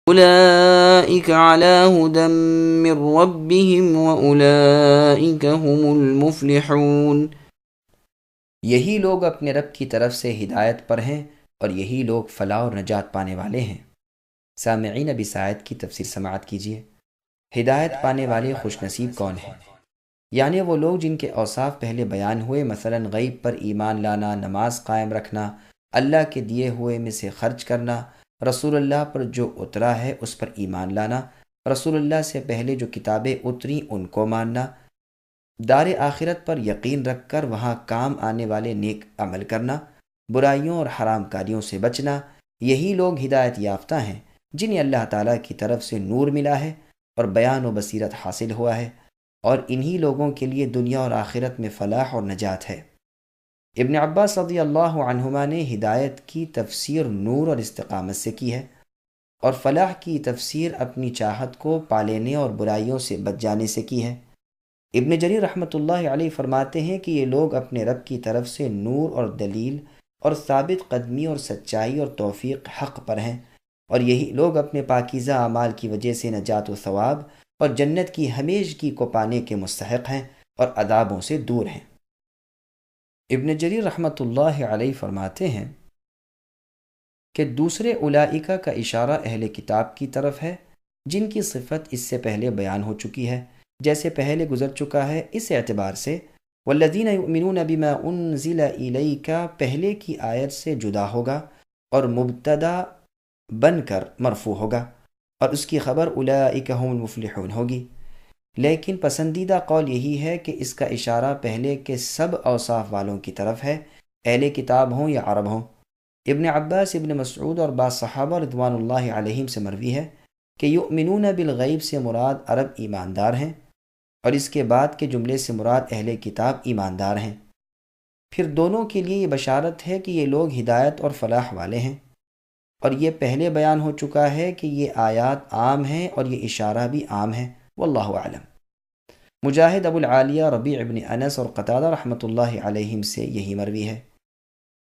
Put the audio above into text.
اولئک علی ھدی من ربہم واولئک هم المفلحون۔ یہی لوگ اپنے رب کی طرف سے ہدایت پر ہیں اور یہی لوگ فلاح اور نجات پانے والے ہیں۔ سامعین، اب اس آیت کی تفسیر سماعت کیجیے۔ ہدایت پانے والے خوش نصیب کون ہیں؟ یعنی وہ لوگ جن کے اوصاف پہلے بیان ہوئے، مثلا غیب پر ایمان لانا، نماز قائم رکھنا، اللہ کے دیے ہوئے میں سے خرچ کرنا، رسول اللہ پر جو اترا ہے اس پر ایمان لانا، رسول اللہ سے پہلے جو کتابیں اتریں ان کو ماننا، دار آخرت پر یقین رکھ کر وہاں کام آنے والے نیک عمل کرنا، برائیوں اور حرام کاریوں سے بچنا۔ یہی لوگ ہدایت یافتہ ہیں جنہیں اللہ تعالیٰ کی طرف سے نور ملا ہے اور بیان و بصیرت حاصل ہوا ہے، اور انہی لوگوں کے لیے دنیا اور آخرت میں فلاح اور نجات ہے۔ ابن عباس رضی اللہ عنہما نے ہدایت کی تفسیر نور اور استقامت سے کی ہے، اور فلاح کی تفسیر اپنی چاہت کو پا لینے اور برائیوں سے بچ جانے سے کی ہے۔ ابن جریر رحمۃ اللہ علیہ فرماتے ہیں کہ یہ لوگ اپنے رب کی طرف سے نور اور دلیل اور ثابت قدمی اور سچائی اور توفیق حق پر ہیں، اور یہی لوگ اپنے پاکیزہ اعمال کی وجہ سے نجات و ثواب اور جنت کی ہمیشگی کو پانے کے مستحق ہیں اور عذابوں سے دور ہیں۔ ابن جریر رحمۃ اللہ علیہ فرماتے ہیں کہ دوسرے اولئکہ کا اشارہ اہل کتاب کی طرف ہے جن کی صفت اس سے پہلے بیان ہو چکی ہے، جیسے پہلے گزر چکا ہے۔ اس اعتبار سے والذین یؤمنون بما انزل الیک پہلے کی آیت سے جدا ہوگا اور مبتدا بن کر مرفوع ہوگا، اور اس کی خبر اولئک هم المفلحون ہوگی۔ لیکن پسندیدہ قول یہی ہے کہ اس کا اشارہ پہلے کے سب اوصاف والوں کی طرف ہے، اہل کتاب ہوں یا عرب ہوں۔ ابن عباس، ابن مسعود اور بعض صحابہ رضوان اللہ علیہم سے مروی ہے کہ یؤمنون بالغیب سے مراد عرب ایماندار ہیں، اور اس کے بعد کے جملے سے مراد اہل کتاب ایماندار ہیں۔ پھر دونوں کے لیے یہ بشارت ہے کہ یہ لوگ ہدایت اور فلاح والے ہیں، اور یہ پہلے بیان ہو چکا ہے کہ یہ آیات عام ہیں اور یہ اشارہ بھی عام ہے۔ واللہ اعلم۔ مجاہد، ابو العالیہ، ربیع ابن انس اور قتادہ رحمۃ اللہ علیہم سے یہی مروی ہے۔